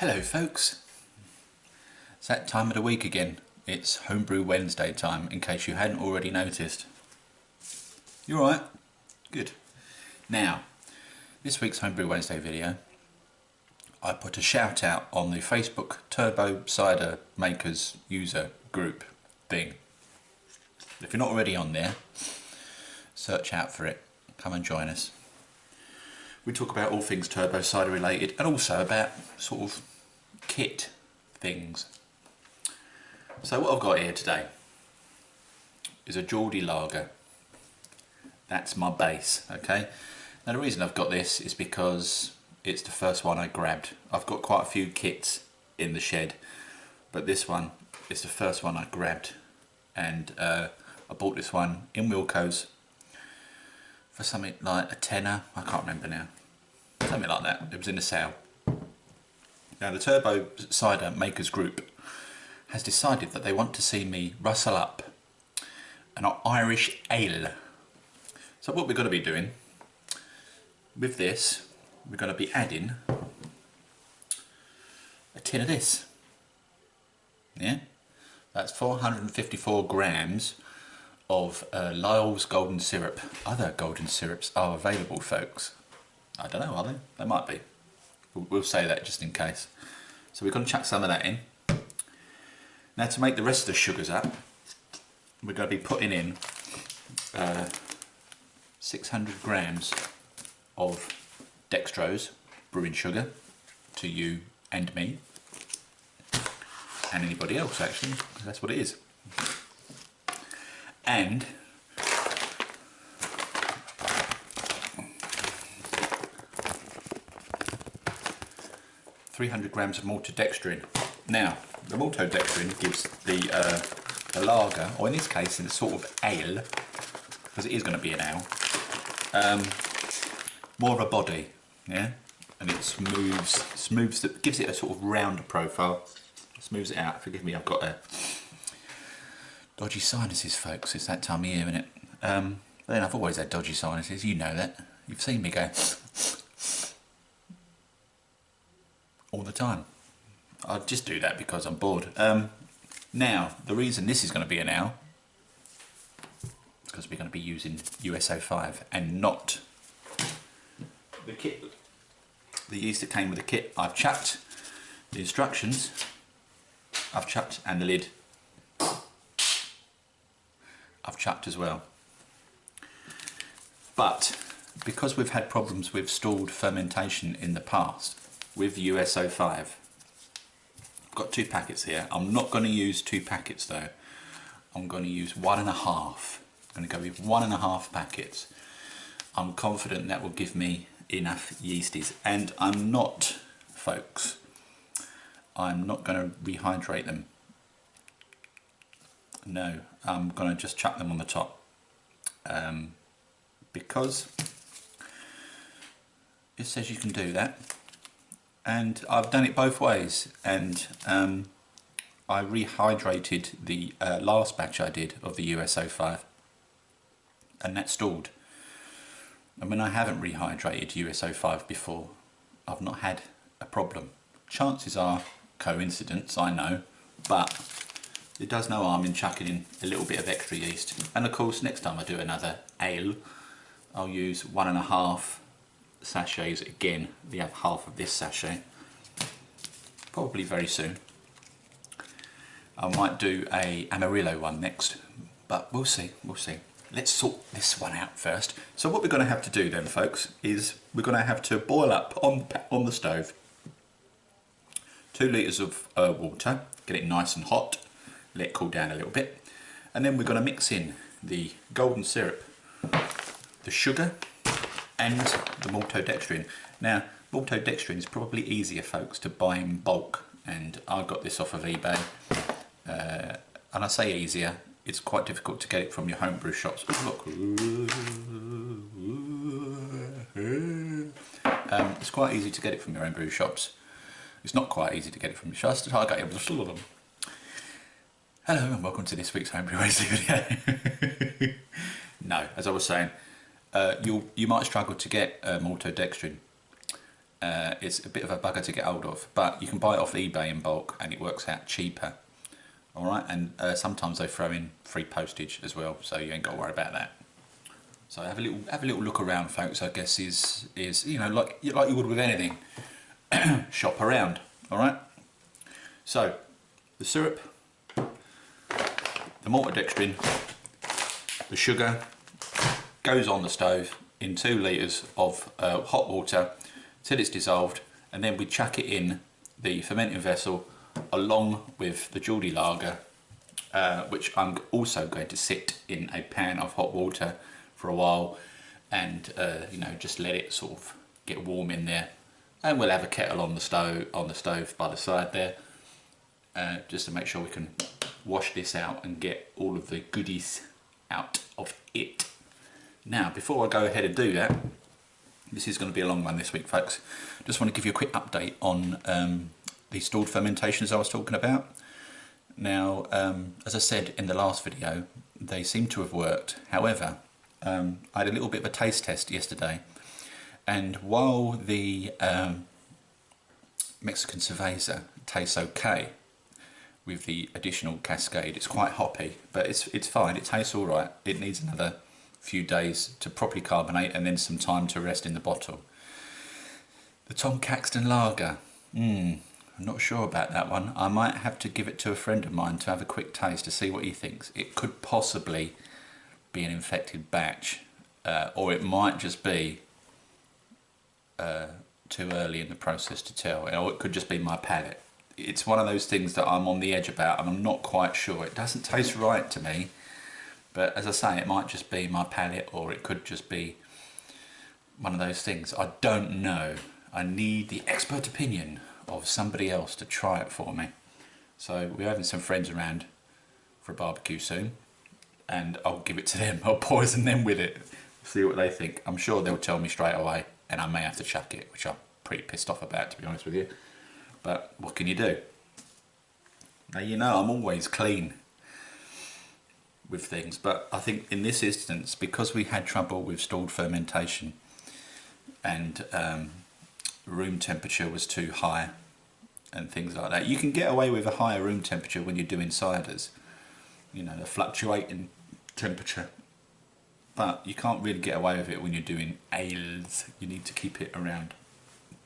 Hello folks, it's that time of the week again. It's Homebrew Wednesday time, in case you hadn't already noticed. You alright? Good. Now, this week's Homebrew Wednesday video, I put a shout out on the Facebook Turbo Cider Makers user group thing. If you're not already on there, search out for it, come and join us. We talk about all things turbo cider related and also about sort of kit things. So what I've got here today is a Geordie lager. That's my base, okay? Now the reason I've got this is because it's the first one I grabbed. I've got quite a few kits in the shed, but this one is the first one I grabbed, and I bought this one in Wilko's for something like a tenner, I can't remember now, something like that. It was in a sale. Now the Turbo Cider Makers Group has decided that they want to see me rustle up an Irish ale. So what we're going to be doing with this, we're going to be adding a tin of this. Yeah, that's 454 grams of Lyle's golden syrup. Other golden syrups are available, folks. I don't know, are they? They might be. We'll say that just in case. So we're going to chuck some of that in. Now to make the rest of the sugars up, we're going to be putting in 600 grams of dextrose brewing sugar to you and me, and anybody else actually, because that's what it is. And 300 grams of maltodextrin. Now, the maltodextrin gives the lager, or in this case, in a sort of ale, because it is going to be an ale, more of a body, yeah, and it smooths it, gives it a sort of rounder profile, smooths it out. Forgive me, I've got a dodgy sinuses, folks. It's that time of year, isn't it? But then I've always had dodgy sinuses, you know that. You've seen me go all the time. I just do that because I'm bored. Now, the reason this is going to be an ale is because we're going to be using USO5 and not the kit, the yeast that came with the kit. I've chucked the instructions, I've chucked, and the lid I've chucked as well. But because we've had problems with stalled fermentation in the past with USO5, I've got 2 packets here. I'm not going to use 2 packets though. I'm going to use 1.5. I'm going to go with 1.5 packets. I'm confident that will give me enough yeasties, and I'm not, folks, I'm not going to rehydrate them. No, I'm going to just chuck them on the top, because it says you can do that, and I've done it both ways. And I rehydrated the last batch I did of the USO5, and that stalled. And when I haven't rehydrated USO5 before, I've not had a problem. Chances are coincidence, I know, but it does no harm in chucking in a little bit of extra yeast. And of course, next time I do another ale, I'll use 1.5 sachets again, the other half of this sachet, probably very soon. I might do a Amarillo one next, but we'll see, we'll see. Let's sort this one out first. So what we're going to have to do then, folks, is we're going to have to boil up on the stove 2 litres of water, get it nice and hot, let it cool down a little bit, and then we're going to mix in the golden syrup, the sugar, and the maltodextrin. Now, maltodextrin is probably easier, folks, to buy in bulk, and I got this off of eBay. And I say easier, it's quite difficult to get it from your homebrew shops. Look, it's quite easy to get it from your homebrew shops. It's not quite easy to get it from your shops. I got it. Hello and welcome to this week's Homebrew Wednesday video. No, as I was saying, you might struggle to get maltodextrin it's a bit of a bugger to get hold of, but you can buy it off eBay in bulk and it works out cheaper. Alright, and sometimes they throw in free postage as well, so you ain't got to worry about that. So have a little look around, folks. I guess is you know, like you would with anything. Shop around. Alright. So the syrup, the maltodextrin, the sugar goes on the stove in 2 litres of hot water till it's dissolved, and then we chuck it in the fermenting vessel along with the Geordie lager, which I'm also going to sit in a pan of hot water for a while, and you know, just let it sort of get warm in there, and we'll have a kettle on the stove by the side there, just to make sure we can wash this out and get all of the goodies out of it. Now, before I go ahead and do that, this is going to be a long one this week, folks. Just want to give you a quick update on the stalled fermentations I was talking about. Now, as I said in the last video, they seem to have worked. However, I had a little bit of a taste test yesterday, and while the Mexican Cerveza tastes okay with the additional Cascade, it's quite hoppy, but it's fine, it tastes all right. It needs another few days to properly carbonate and then some time to rest in the bottle. The Tom Caxton Lager, I'm not sure about that one. I might have to give it to a friend of mine to have a quick taste to see what he thinks. It could possibly be an infected batch, or it might just be too early in the process to tell, or it could just be my palate. It's one of those things that I'm on the edge about, and I'm not quite sure. It doesn't taste right to me, but as I say, it might just be my palate, or it could just be one of those things. I don't know. I need the expert opinion of somebody else to try it for me. So we're having some friends around for a barbecue soon, and I'll give it to them. I'll poison them with it, see what they think. I'm sure they'll tell me straight away, and I may have to chuck it, which I'm pretty pissed off about, to be honest with you. But what can you do? Now, you know, I'm always clean with things, but I think in this instance, because we had trouble with stalled fermentation and room temperature was too high and things like that. You can get away with a higher room temperature when you're doing ciders, you know, the fluctuating temperature, but you can't really get away with it when you're doing ales. You need to keep it around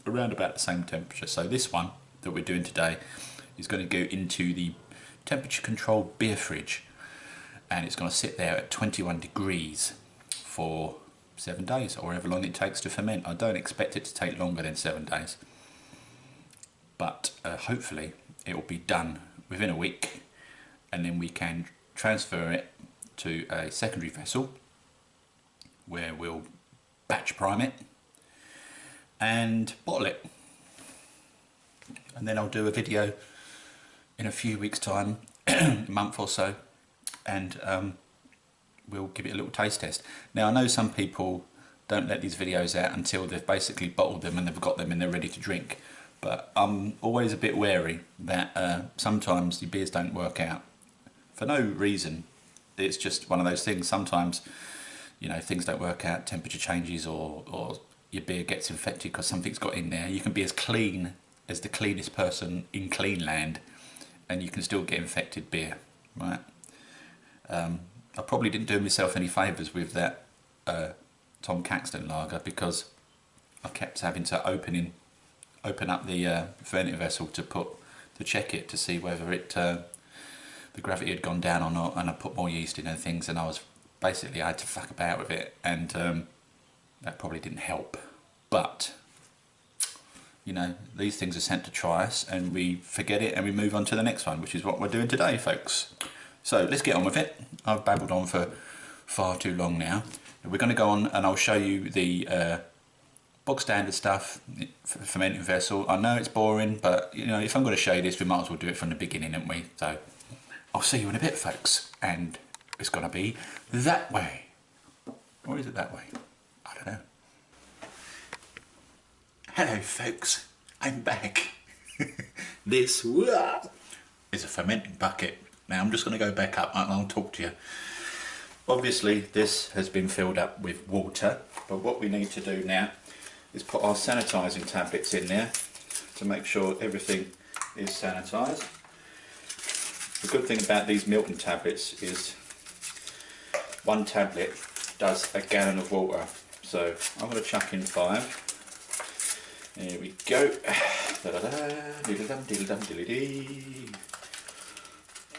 about the same temperature. So this one that we're doing today is going to go into the temperature controlled beer fridge, and it's going to sit there at 21 degrees for 7 days, or however long it takes to ferment. I don't expect it to take longer than 7 days, but hopefully it will be done within a week, and then we can transfer it to a secondary vessel where we'll batch prime it and bottle it. And then I'll do a video in a few weeks time, a month or so, and we'll give it a little taste test. Now, I know some people don't let these videos out until they've basically bottled them and they've got them and they're ready to drink, but I'm always a bit wary that sometimes the beers don't work out for no reason. It's just one of those things. Sometimes, you know, things don't work out, temperature changes, or your beer gets infected because something's got in there. You can be as clean as the cleanest person in clean land and you can still get infected beer, right? I probably didn't do myself any favours with that Tom Caxton lager, because I kept having to open up the fermenting vessel to check it to see whether the gravity had gone down or not, and I put more yeast in and things, and I had to fuck about with it, and that probably didn't help. But you know, these things are sent to try us, and we forget it and we move on to the next one, which is what we're doing today, folks. So let's get on with it. I've babbled on for far too long now. We're going to go on and I'll show you the bog standard stuff, fermenting vessel. I know it's boring, but you know, if I'm going to show you this, we might as well do it from the beginning, haven't we? So I'll see you in a bit, folks, and it's going to be that way. Or is it that way? I don't know. Hello, folks, I'm back. This is a fermenting bucket. Now I'm just going to go back up and I'll talk to you. Obviously this has been filled up with water, but what we need to do now is put our sanitising tablets in there to make sure everything is sanitised. The good thing about these Milton tablets is one tablet does a gallon of water. So I'm going to chuck in 5. There we go.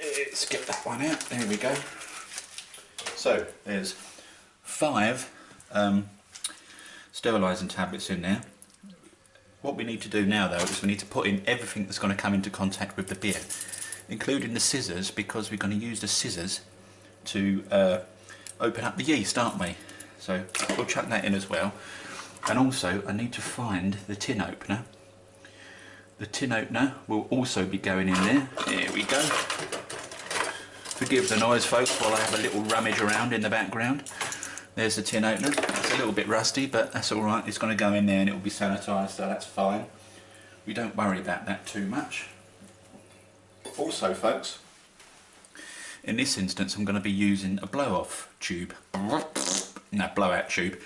Let's get that one out. There we go. So there's 5 sterilising tablets in there. What we need to do now though is we need to put in everything that's going to come into contact with the beer, including the scissors, because we're going to use the scissors to open up the yeast, aren't we? So we'll chuck that in as well. And also I need to find the tin opener. The tin opener will also be going in there. There we go. Forgive the noise folks while I have a little rummage around in the background. There's the tin opener. It's a little bit rusty, but that's alright. It's going to go in there and it will be sanitised, so that's fine. We don't worry about that too much. Also folks, in this instance I'm going to be using a blow-off tube. No, blowout tube.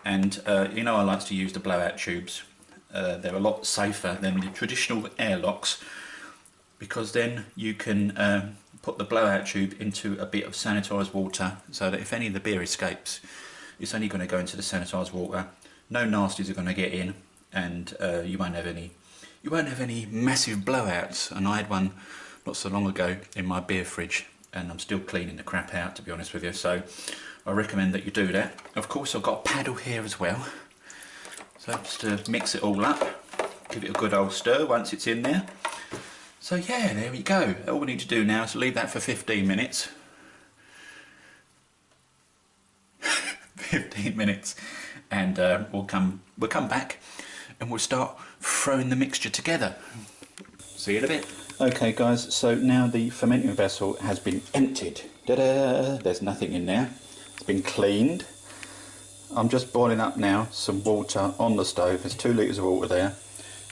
And you know I like to use the blowout tubes. They're a lot safer than the traditional airlocks, because then you can put the blowout tube into a bit of sanitised water, so that if any of the beer escapes, it's only going to go into the sanitised water. No nasties are going to get in, and you won't have any massive blowouts. And I had one not so long ago in my beer fridge, and I'm still cleaning the crap out, to be honest with you. So I recommend that you do that. Of course I've got a paddle here as well, so just to mix it all up, give it a good old stir once it's in there. So yeah, there we go. All we need to do now is leave that for 15 minutes. 15 minutes, and we'll come back and we'll start throwing the mixture together. See you in a bit. Okay guys, so now the fermenting vessel has been emptied. Ta-da! There's nothing in there. It's been cleaned. I'm just boiling up now some water on the stove. There's 2 litres of water there.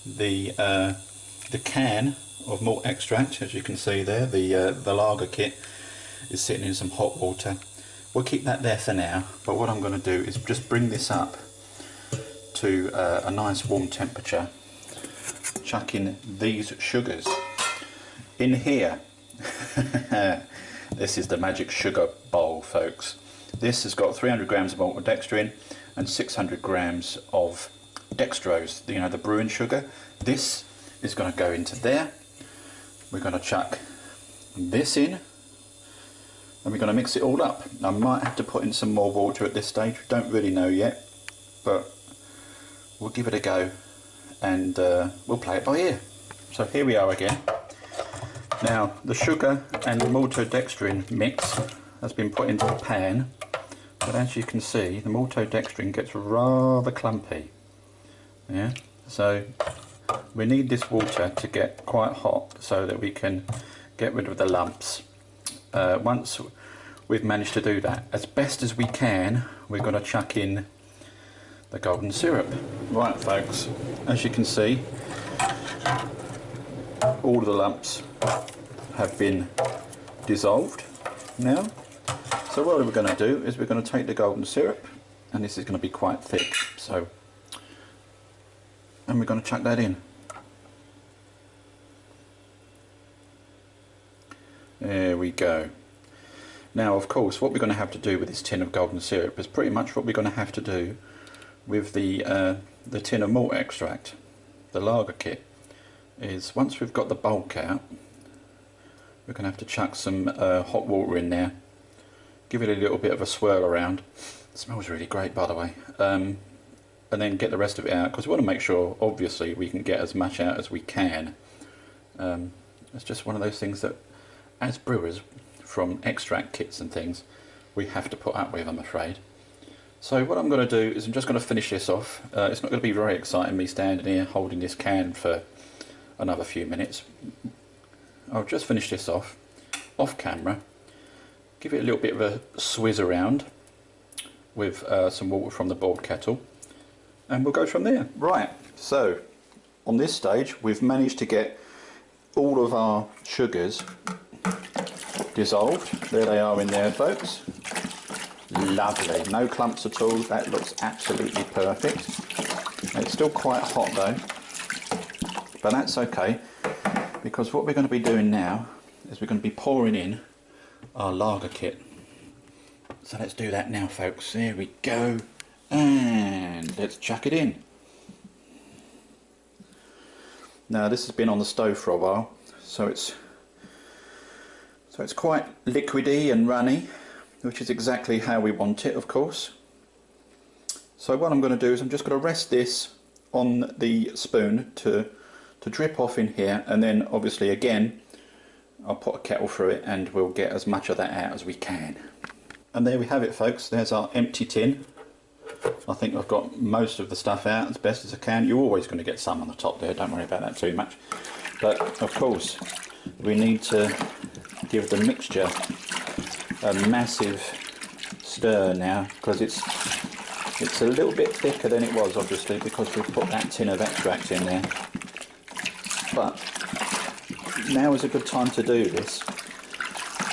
The can of malt extract, as you can see there, the lager kit, is sitting in some hot water. We'll keep that there for now, but what I'm going to do is just bring this up to a nice warm temperature, chuck in these sugars in here. This is the magic sugar bowl folks. This has got 300 grams of maltodextrin and 600 grams of dextrose, you know, the brewing sugar. This is going to go into there. We're going to chuck this in, and we're going to mix it all up. I might have to put in some more water at this stage, we don't really know yet, but we'll give it a go, and we'll play it by ear. So here we are again. Now the sugar and the maltodextrin mix has been put into the pan, but as you can see the maltodextrin gets rather clumpy. Yeah, so we need this water to get quite hot so that we can get rid of the lumps. Once we've managed to do that, as best as we can, we're going to chuck in the golden syrup. Right folks, as you can see, all of the lumps have been dissolved now. So what we're going to do is we're going to take the golden syrup, and this is going to be quite thick, so, and we're going to chuck that in. There we go. Now of course what we're going to have to do with this tin of golden syrup is pretty much what we're going to have to do with the tin of malt extract, the lager kit, is once we've got the bulk out, we're going to have to chuck some hot water in there, give it a little bit of a swirl around. It smells really great, by the way, and then get the rest of it out, because we want to make sure obviously we can get as much out as we can. It's just one of those things that as brewers from extract kits and things we have to put up with, I'm afraid. So what I'm going to do is I'm just going to finish this off. It's not going to be very exciting me standing here holding this can for another few minutes. I'll just finish this off camera, give it a little bit of a swizz around with some water from the boiled kettle, and we'll go from there. Right, so on this stage we've managed to get all of our sugars dissolved. There they are in there folks. Lovely, no clumps at all, that looks absolutely perfect. It's still quite hot though, but that's okay, because what we're going to be doing now is we're going to be pouring in our lager kit. So let's do that now, folks. There we go, and let's chuck it in. Now this has been on the stove for a while, so it's quite liquidy and runny, which is exactly how we want it, of course. So what I'm going to do is I'm just going to rest this on the spoon to drip off in here, and then obviously again I'll put a kettle through it and we'll get as much of that out as we can. And there we have it, folks. There's our empty tin. I think I've got most of the stuff out as best as I can. You're always going to get some on the top there, don't worry about that too much. But of course we need to give the mixture a massive stir now, because it's a little bit thicker than it was, obviously, because we've put that tin of extract in there. But now is a good time to do this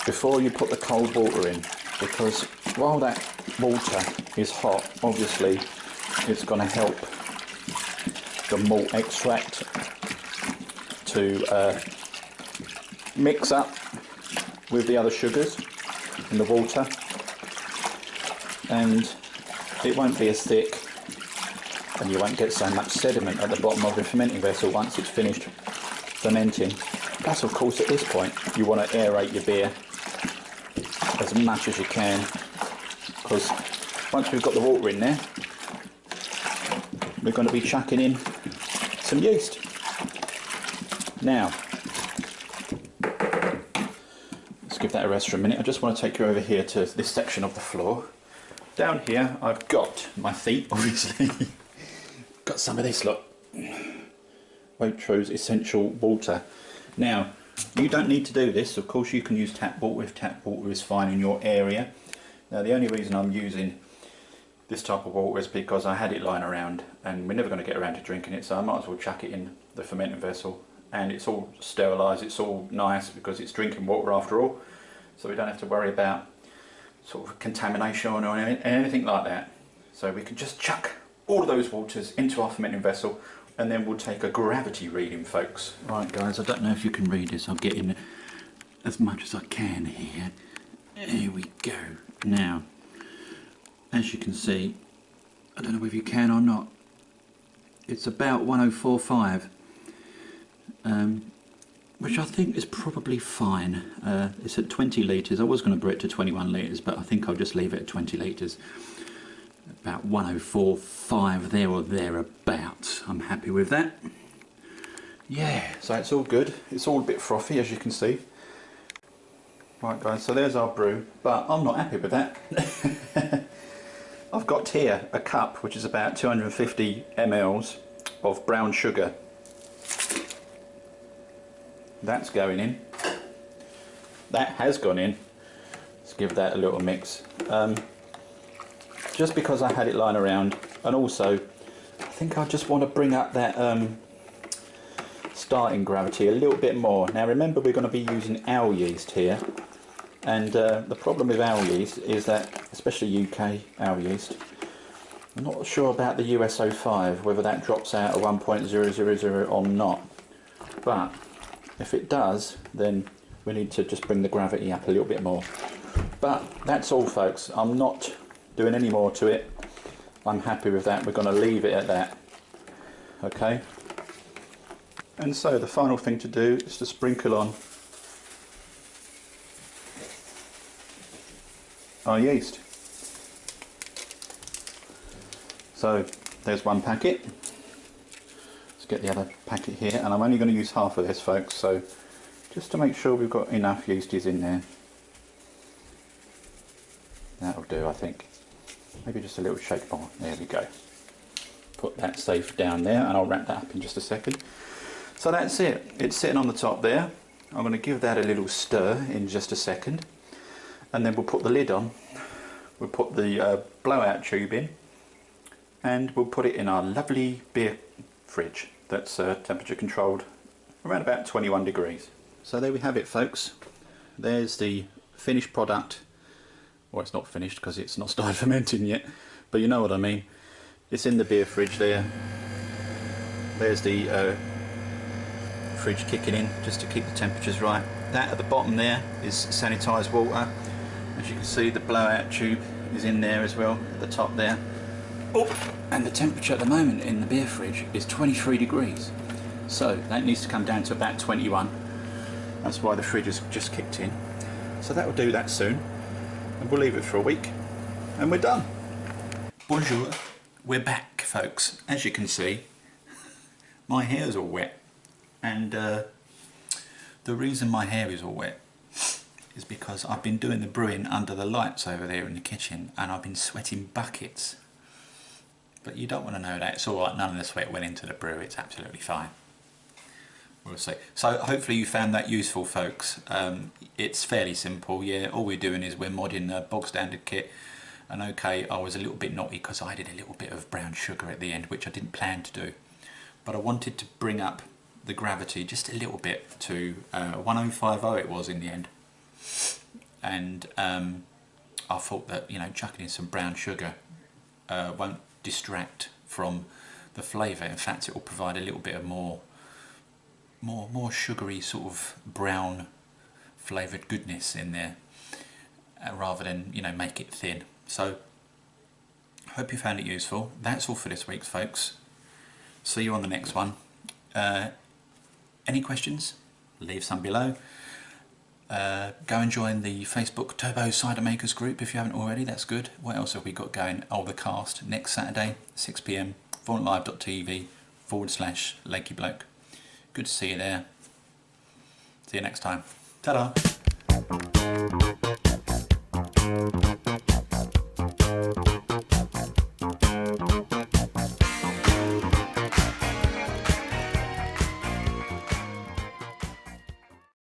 before you put the cold water in, because while that water is hot, obviously it's going to help the malt extract to mix up with the other sugars in the water, and it won't be as thick, and you won't get so much sediment at the bottom of the fermenting vessel once it's finished fermenting. Plus, of course, at this point you want to aerate your beer as much as you can, because once we've got the water in there, we're going to be chucking in some yeast. Now let's give that a rest for a minute. I just want to take you over here to this section of the floor. Down here I've got my feet, obviously. Got some of this, look, Waitrose Essential Water. Now you don't need to do this, of course you can use tap water if tap water is fine in your area. Now the only reason I'm using this type of water is because I had it lying around and we're never going to get around to drinking it, so I might as well chuck it in the fermenting vessel, and it's all sterilised, it's all nice because it's drinking water after all, so we don't have to worry about sort of contamination or anything like that. So we can just chuck all of those waters into our fermenting vessel, and then we'll take a gravity reading, folks. Right guys, I don't know if you can read this, I'll get in as much as I can here. Here we go. Now, as you can see, I don't know whether you can or not, it's about 1045, which I think is probably fine. It's at 20 litres. I was going to brew it to 21 litres, but I think I'll just leave it at 20 litres. About 1045 there or thereabouts. I'm happy with that. Yeah, so it's all good. It's all a bit frothy, as you can see. Right guys, so there's our brew, but I'm not happy with that. I've got here a cup which is about 250 ml of brown sugar. That's going in. That has gone in. Let's give that a little mix. Just because I had it lying around, and also I think I just want to bring up that starting gravity a little bit more. Now remember, we're going to be using owl yeast here, and the problem with owl yeast is that, especially UK owl yeast, I'm not sure about the US-05, whether that drops out at 1.000 or not, but if it does, then we need to just bring the gravity up a little bit more. But that's all, folks. I'm not doing any more to it. I'm happy with that. We're going to leave it at that. Okay. And so the final thing to do is to sprinkle on our yeast. So there's one packet. Let's get the other packet here, and I'm only going to use half of this, folks, so just to make sure we've got enough yeasties in there. That'll do, I think. Maybe just a little shake. Oh, there we go. Put that safe down there, and I'll wrap that up in just a second. So that's it. It's sitting on the top there. I'm going to give that a little stir in just a second, and then we'll put the lid on. We'll put the blowout tube in, and we'll put it in our lovely beer fridge that's temperature controlled around about 21 degrees. So there we have it, folks. There's the finished product. Well, it's not finished because it's not started fermenting yet, but you know what I mean. It's in the beer fridge there, There's the fridge kicking in just to keep the temperatures right. That at the bottom there is sanitised water. As you can see, the blowout tube is in there as well at the top there. Oh, and the temperature at the moment in the beer fridge is 23 degrees. So that needs to come down to about 21. That's why the fridge has just kicked in. So that will do that soon. And we'll leave it for a week. And we're done. Bonjour. We're back, folks. As you can see, my hair's all wet. And the reason my hair is all wet is because I've been doing the brewing under the lights over there in the kitchen, and I've been sweating buckets. But you don't want to know that. It's alright, none of the sweat went into the brew, it's absolutely fine. We'll see. So hopefully you found that useful, folks. It's fairly simple, yeah. All we're doing is we're modding the bog standard kit. And okay, I was a little bit naughty because I did a little bit of brown sugar at the end, which I didn't plan to do. But I wanted to bring up the gravity just a little bit to 1050 it was in the end. And I thought that, you know, chucking in some brown sugar won't distract from the flavour. In fact, it will provide a little bit of more sugary sort of brown flavoured goodness in there, rather than, you know, make it thin. So hope you found it useful. That's all for this week, folks. See you on the next one. Any questions? Leave some below. Go and join the Facebook Turbo Cider Makers group if you haven't already. That's good. What else have we got going? Oh, the cast next Saturday, 6 PM, frontlive.tv/Lakey Bloke. Good to see you there. See you next time. Ta-da!